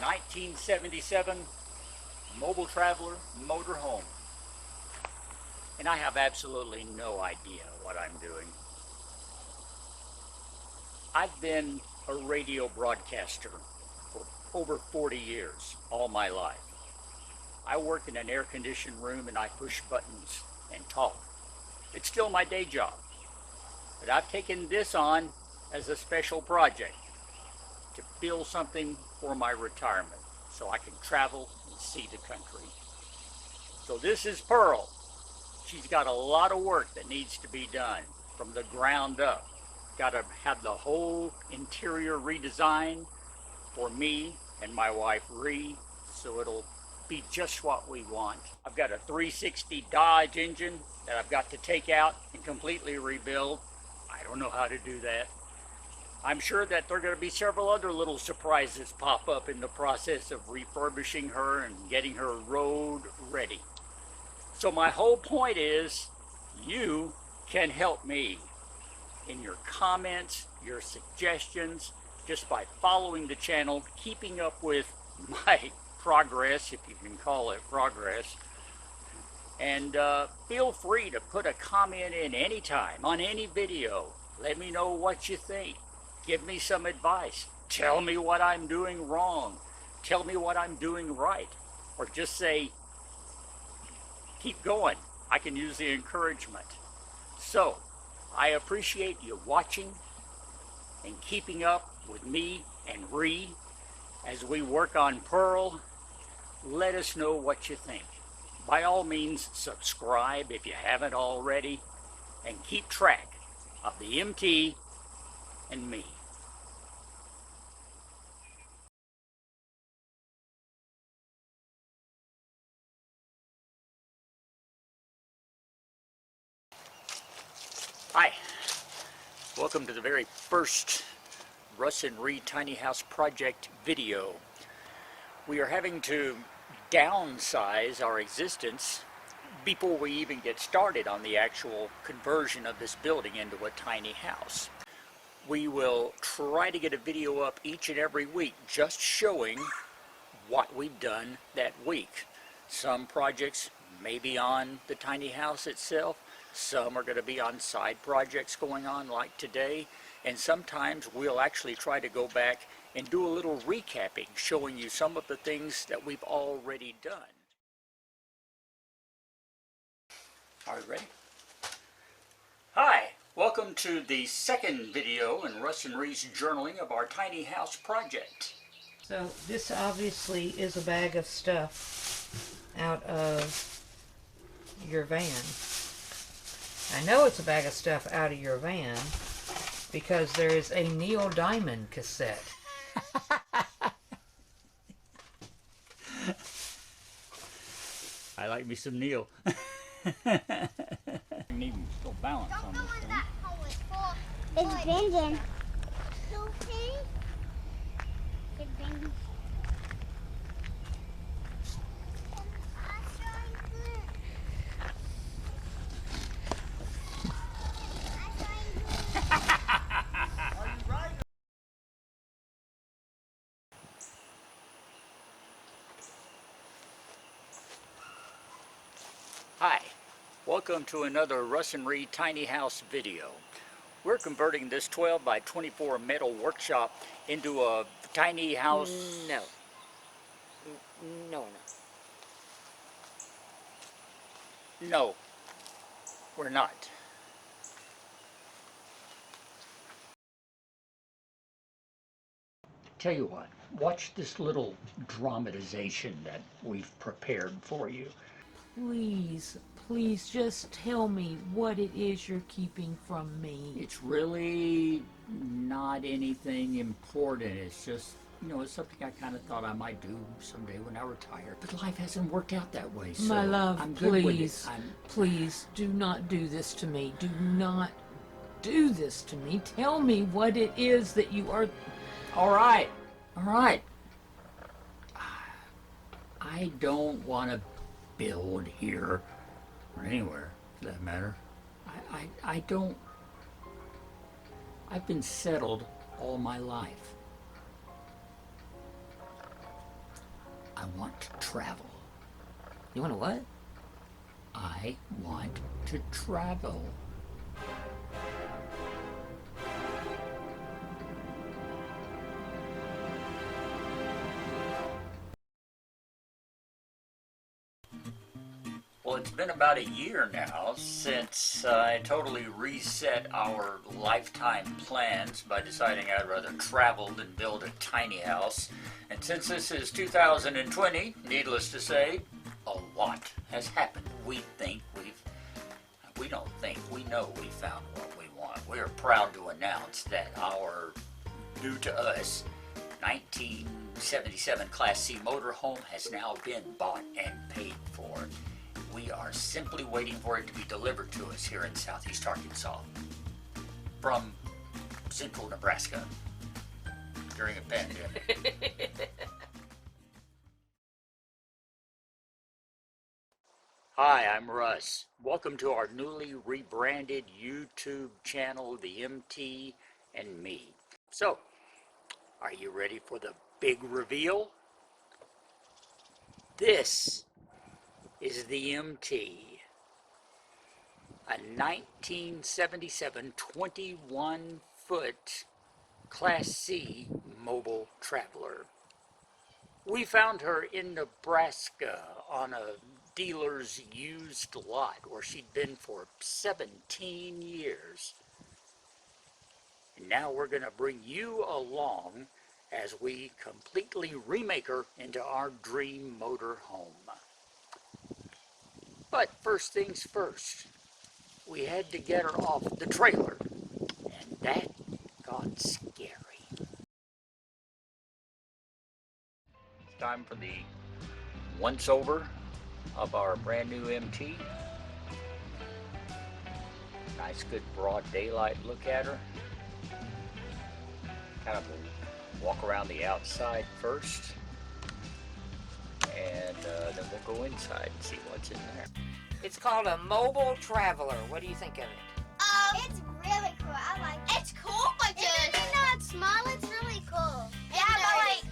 1977 Mobile Traveler motorhome. And I have absolutely no idea what I'm doing. I've been a radio broadcaster for over 40 years, all my life. I work in an air-conditioned room and I push buttons and talk. It's still my day job. But I've taken this on as a special project to build something for my retirement so I can travel and see the country. So this is Pearl. She's got a lot of work that needs to be done from the ground up. Got to have the whole interior redesigned for me and my wife Ree, so it'll be just what we want. I've got a 360 Dodge engine that I've got to take out and completely rebuild. I don't know how to do that. I'm sure that there are going to be several other little surprises pop up in the process of refurbishing her and getting her road ready. So my whole point is, you can help me in your comments, your suggestions, just by following the channel, keeping up with my progress, if you can call it progress. And feel free to put a comment in anytime on any video. Let me know what you think. Give me some advice. Tell me what I'm doing wrong. Tell me what I'm doing right. Or just say, keep going. I can use the encouragement. So, I appreciate you watching and keeping up with me and Ree as we work on Pearl. Let us know what you think. By all means, subscribe if you haven't already, and keep track of the MT and me. Hi, welcome to the very first Russ and Ree Tiny House Project video. We are having to downsize our existence before we even get started on the actual conversion of this building into a tiny house. We will try to get a video up each and every week just showing what we've done that week. Some projects may be on the tiny house itself, some are going to be on side projects going on like today, and sometimes we'll actually try to go back and do a little recapping, showing you some of the things that we've already done. Are you ready? Hi, welcome to the second video in Russ and Ree's journaling of our tiny house project. So this obviously is a bag of stuff out of your van. I know it's a bag of stuff out of your van because there is a Neil Diamond cassette. I like me some Neil. Need to balance on this thing. It's bending. Okay. It's bending. Hi, welcome to another Russ and Ree Tiny House video. We're converting this 12 by 24 metal workshop into a tiny house. No. No. No, we're not. Tell you what, watch this little dramatization that we've prepared for you. Please just tell me what it is you're keeping from me. It's really not anything important. It's just, you know, it's something I kind of thought I might do someday when I retire. But life hasn't worked out that way. So My love, I'm good with it. please do not do this to me. Do not do this to me. Tell me what it is that you are... All right. I don't want to build here or anywhere for that matter. I don't. I've been settled all my life. I want to travel. You want to what? I want to travel. Well, it's been about a year now since I totally reset our lifetime plans by deciding I'd rather travel than build a tiny house. And since this is 2020, needless to say, a lot has happened. We don't think, we know we found what we want. We are proud to announce that our, new to us, 1977 Class C motorhome has now been bought and paid for. We are simply waiting for it to be delivered to us here in southeast Arkansas from central Nebraska during a pandemic. Hi, I'm Russ. Welcome to our newly rebranded YouTube channel, The MT and Me. So, are you ready for the big reveal? This is the MT, a 1977 21-foot Class C mobile traveler. We found her in Nebraska on a dealer's used lot where she'd been for 17 years. And now we're going to bring you along as we completely remake her into our dream motor home. But first things first, we had to get her off the trailer, and that got scary. It's time for the once-over of our brand new MT. Nice, good, broad daylight look at her. Kind of a walk around the outside first, and then we'll go inside and see what's in there. It's called a mobile traveler. What do you think of it? It's really cool. I like it. It's cool, but just... Even though it's small, it's really cool. Yeah, but like,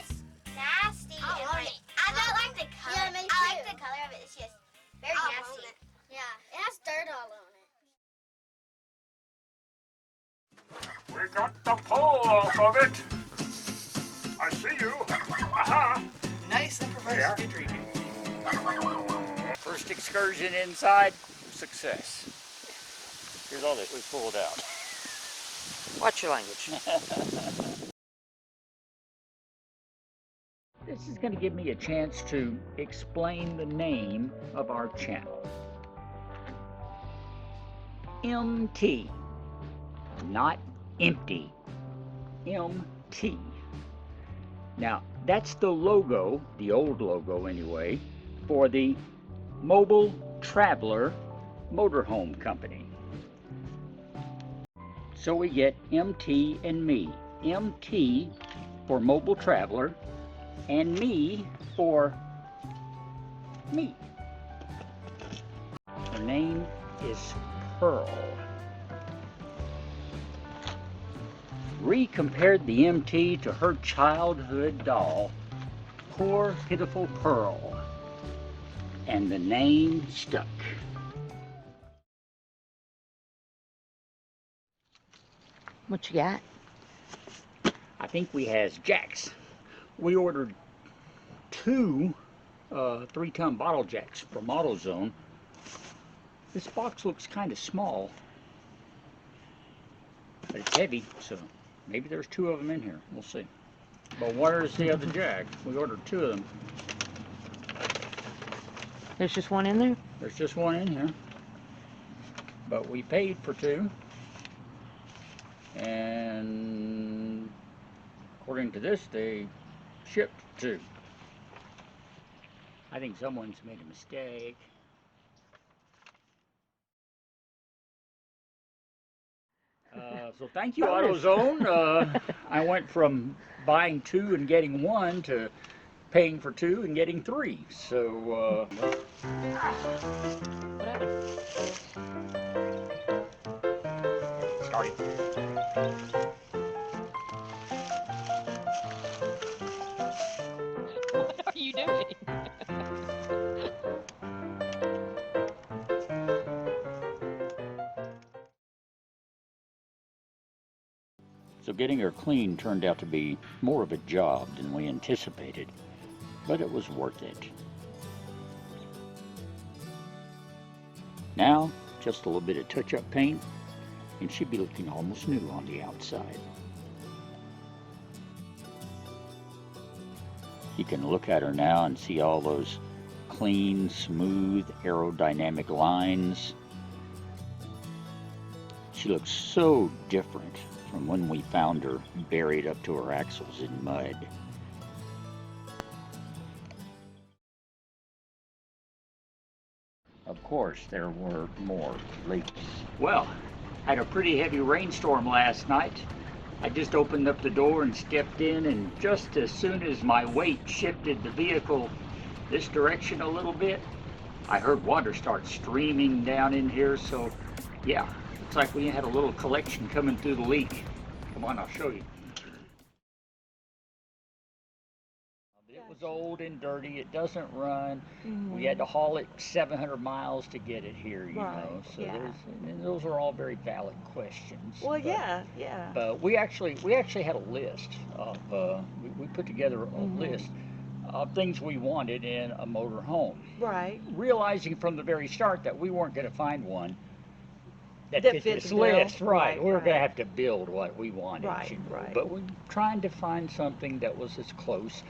it's nasty. And like, I don't like the color. Yeah, me too. I like the color of it. It's just very nasty. Yeah, it has dirt all on it. We got the pole off of it. I see you. Aha. Nice improvised Yeah. skid reading. First excursion inside, success. Here's all that we pulled out. Watch your language. This is going to give me a chance to explain the name of our channel. MT, not empty. MT. Now, that's the logo, the old logo anyway, for the Mobile Traveler Motorhome Company. So we get MT and Me. MT for Mobile Traveler, and Me for me. Her name is Pearl. Ree compared the MT to her childhood doll, poor pitiful Pearl, and the name stuck. What you got? I think we has jacks. We ordered two 3-ton bottle jacks from AutoZone. This box looks kind of small, but it's heavy, so maybe there's 2 of them in here. We'll see. But where's the other jack? We ordered 2 of them. There's just one in there? There's just 1 in here. But we paid for 2. And according to this, they shipped 2. I think someone's made a mistake. So thank you, AutoZone. I went from buying 2 and getting 1 to paying for 2 and getting 3. So, What happened? starting. So getting her clean turned out to be more of a job than we anticipated, but it was worth it. Now, just a little bit of touch-up paint, and she'd be looking almost new on the outside. You can look at her now and see all those clean, smooth, aerodynamic lines. She looks so different from when we found her buried up to her axles in mud. Of course, there were more leaks. Well, had a pretty heavy rainstorm last night. I just opened up the door and stepped in, and just as soon as my weight shifted the vehicle this direction a little bit, I heard water start streaming down in here. So yeah, looks like we had a little collection coming through the leak. Come on, I'll show you. It was old and dirty. It doesn't run. We had to haul it 700 miles to get it here, you know. So and those are all very valid questions. Well, but, yeah. But we actually had a list of we put together a list of things we wanted in a motor home. Right. Realizing from the very start that we weren't going to find one that fit this the bill. list. Right. We were right. going to have to build what we wanted. Right, you know. right. But we're trying to find something that was as close.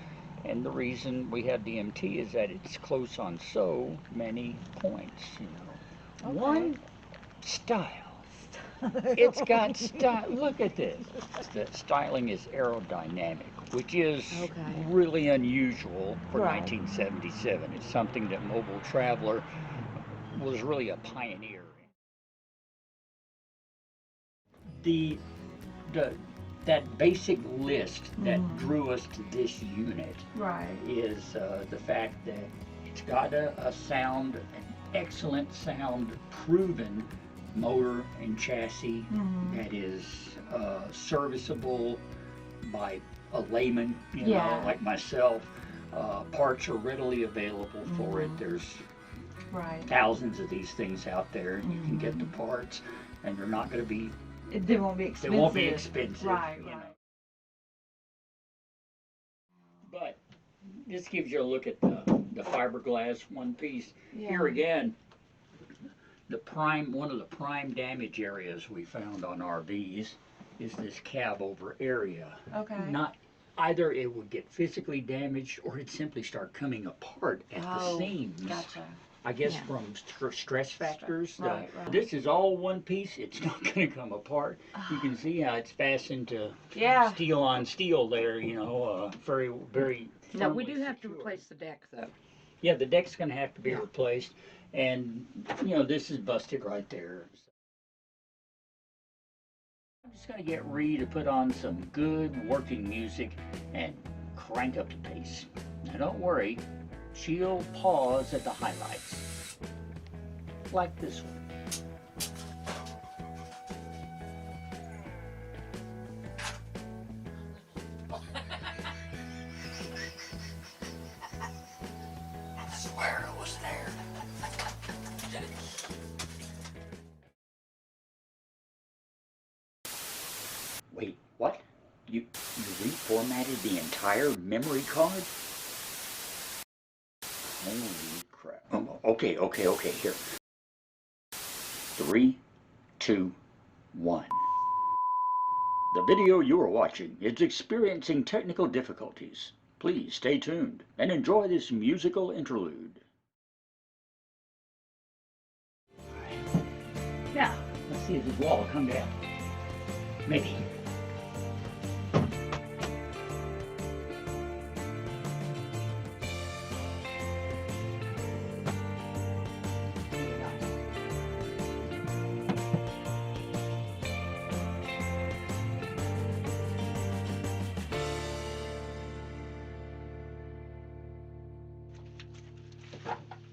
And the reason we have DMT is that it's close on so many points, you know. Okay. One, style. It's got style. Look at this. The styling is aerodynamic, which is really unusual for 1977. It's something that Mobile Traveler was really a pioneer in. That basic list that drew us to this unit is the fact that it's got a sound, an excellent sound, proven motor and chassis that is serviceable by a layman, you know, like myself. Parts are readily available for it. There's thousands of these things out there, and you can get the parts, and they're not going to be They won't be expensive. They won't be expensive. Right, you right. know. But this gives you a look at the fiberglass one piece. Yeah. Here again, one of the prime damage areas we found on RVs is this cab over area. Okay. Not either it would get physically damaged or it'd simply start coming apart at the seams. Gotcha. I guess from stress factors. Right. This is all one piece. It's not going to come apart. You can see how it's fastened to steel on steel there, you know, very, very No, we do firmly have to secured. replace the deck, though. Yeah, the deck's going to have to be replaced. And, you know, this is busted right there. I'm just going to get Ree to put on some good working music and crank up the pace. Now, don't worry. She'll pause at the highlights, like this one. I swear it was there. Wait, what? You reformatted the entire memory card? Holy crap. Okay, here. 3, 2, 1. The video you are watching is experiencing technical difficulties. Please stay tuned and enjoy this musical interlude. Now, let's see if this wall will come down. Maybe.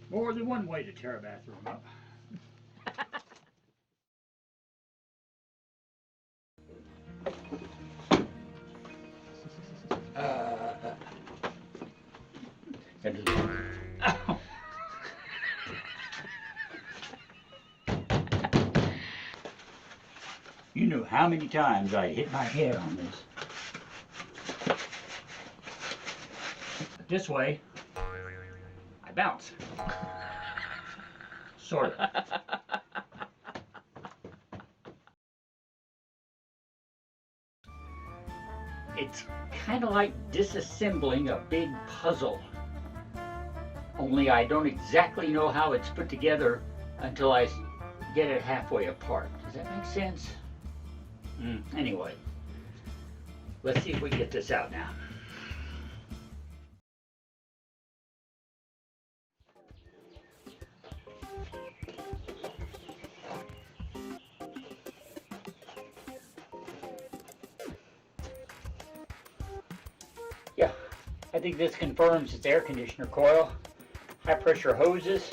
More than one way to tear a bathroom up. you knew how many times I hit my head on this. This way, I bounce. Sort of. It's kind of like disassembling a big puzzle. Only I don't exactly know how it's put together until I get it halfway apart. Does that make sense? Anyway, let's see if we can get this out now. Yeah, I think this confirms it's air conditioner coil, high pressure hoses,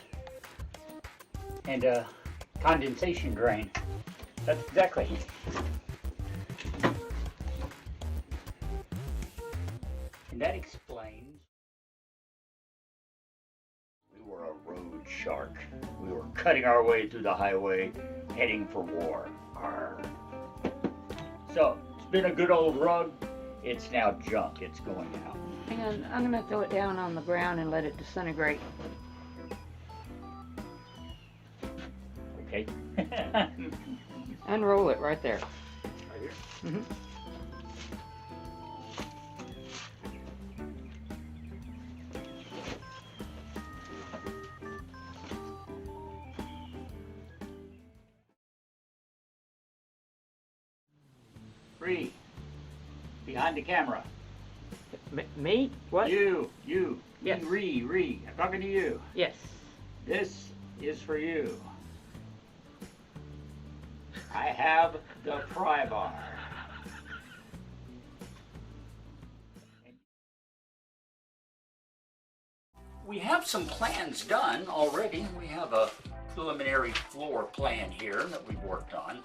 and a condensation drain. That's exactly. And that explains. We were a road shark. We were cutting our way through the highway, heading for war. Arr. So, it's been a good old rug. It's now junk. It's going out. And I'm going to throw it down on the ground and let it disintegrate. Okay. Unroll it right there. Right here? Mm-hmm. Free. Behind the camera. Me? What? You. Yes. Ree. I'm talking to you. Yes. This is for you. I have the pry bar. We have some plans done already. We have a preliminary floor plan here that we've worked on.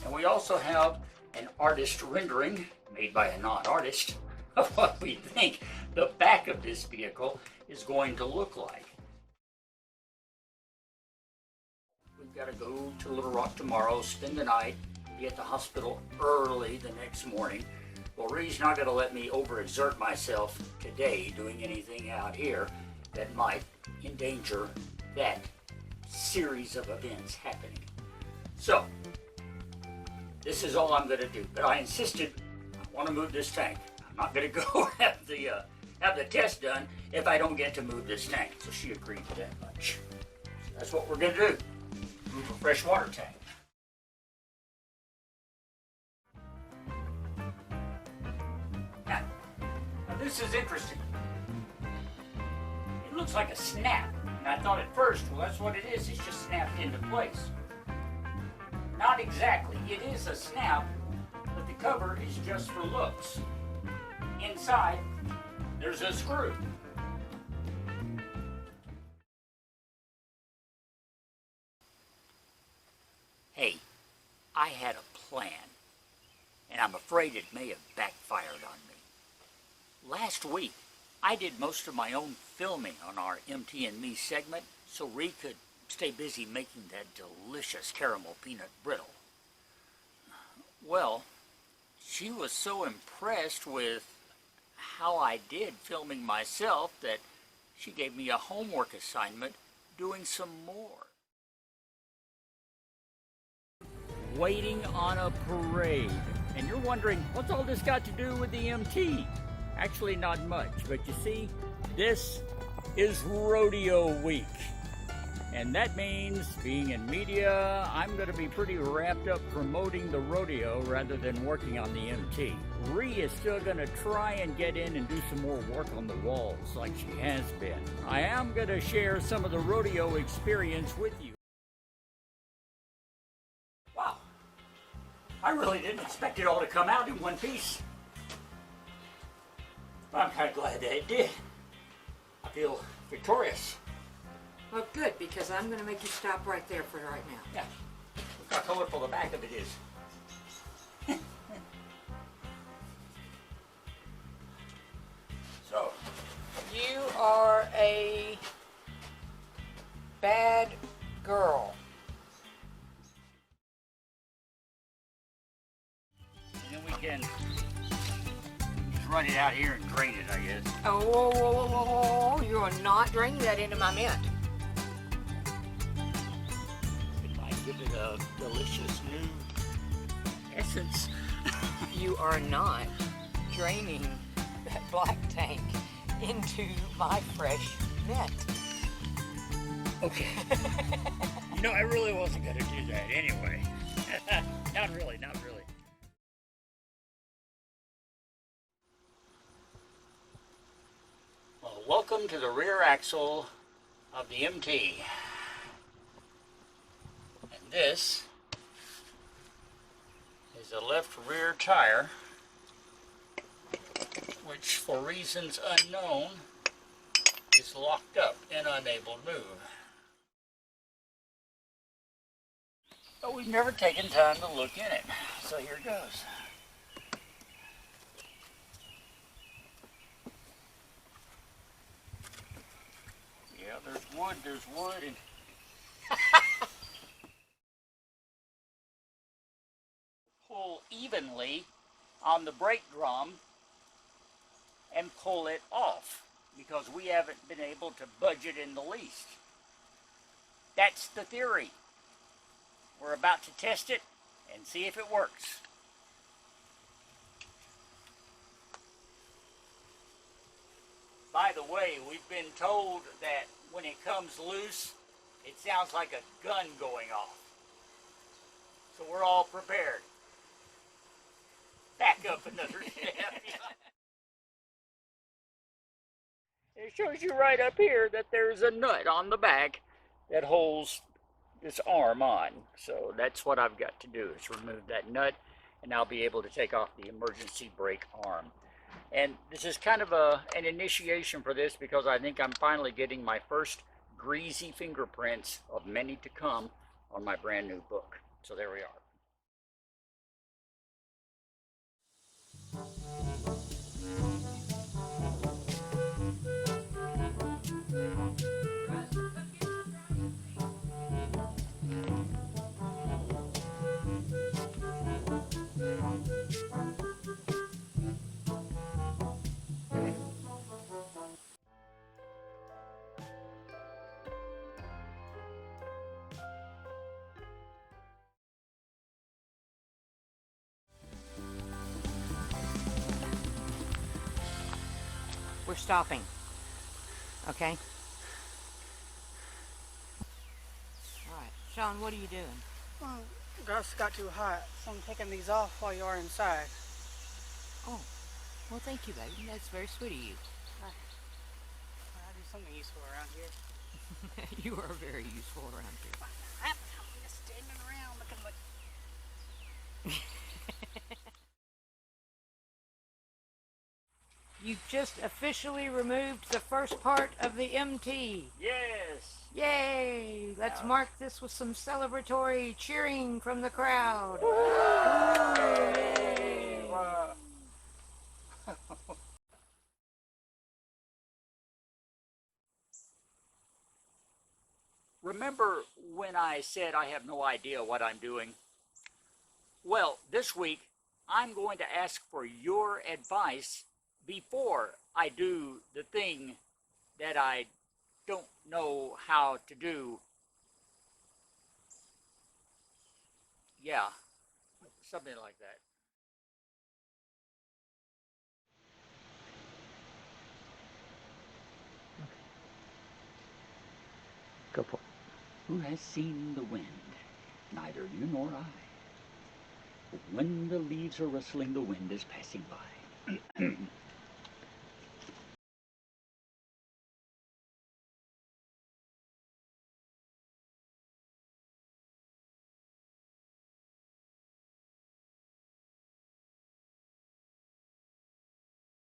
And we also have an artist rendering made by a non-artist of what we think the back of this vehicle is going to look like. We've got to go to Little Rock tomorrow, spend the night, be at the hospital early the next morning. Well, Ree's not going to let me overexert myself today doing anything out here that might endanger that series of events happening. So, this is all I'm going to do. But I insisted I want to move this tank. I'm not going to go have the test done if I don't get to move this tank. So she agreed to that much. So that's what we're going to do. Move a freshwater tank. Now, this is interesting. It looks like a snap. And I thought at first, well, that's what it is. It's just snapped into place. Not exactly. It is a snap, but the cover is just for looks. Inside, there's a screw. Hey, I had a plan, and I'm afraid it may have backfired on me. Last week, I did most of my own filming on our MT and Me segment, so Ree could stay busy making that delicious caramel peanut brittle. Well, she was so impressed with how I did filming myself that she gave me a homework assignment doing some more. Waiting on a parade. And you're wondering, what's all this got to do with the MT? Actually, not much, but you see, this is rodeo week. And that means, being in media, I'm going to be pretty wrapped up promoting the rodeo rather than working on the MT. Ree is still going to try and get in and do some more work on the walls like she has been. I am going to share some of the rodeo experience with you. Wow. I really didn't expect it all to come out in one piece. But I'm kind of glad that it did. I feel victorious. Well, good, because I'm going to make you stop right there for right now. Yeah. Look how colorful the back of it is. You are a bad girl. And then we can just run it out here and drain it, I guess. Oh, whoa, whoa, whoa, whoa, whoa. You are not draining that into my mint. It might give it a delicious new essence. You are not draining that black tank into my fresh mint. Okay. You know, I really wasn't going to do that anyway. Not really, not really. Well, welcome to the rear axle of the MT. And this is the left rear tire, which for reasons unknown is locked up and unable to move. But we've never taken time to look in it, so here goes. Yeah, there's wood, and pull evenly on the brake drum and pull it off, because we haven't been able to budge it in the least. That's the theory. We're about to test it and see if it works. By the way, we've been told that when it comes loose, it sounds like a gun going off. So we're all prepared. Back up another step. It shows you right up here that there's a nut on the back that holds this arm on. So that's what I've got to do, is remove that nut, and I'll be able to take off the emergency brake arm. And this is kind of an initiation for this, because I think I'm finally getting my first greasy fingerprints of many to come on my brand new book. So there we are. We're stopping. Okay? Alright. Sean, what are you doing? Well, Gus got too hot, so I'm taking these off while you are inside. Oh. Well, thank you, baby. That's very sweet of you. I do something useful around here. You are very useful around here. I'm just standing around looking like... You've just officially removed the first part of the MT. Yes! Yay! Let's mark this with some celebratory cheering from the crowd. Yay! Wow. Remember when I said I have no idea what I'm doing? Well, this week I'm going to ask for your advice before I do the thing that I don't know how to do. Yeah, something like that. Go for it. Who has seen the wind? Neither you nor I. But when the leaves are rustling, the wind is passing by.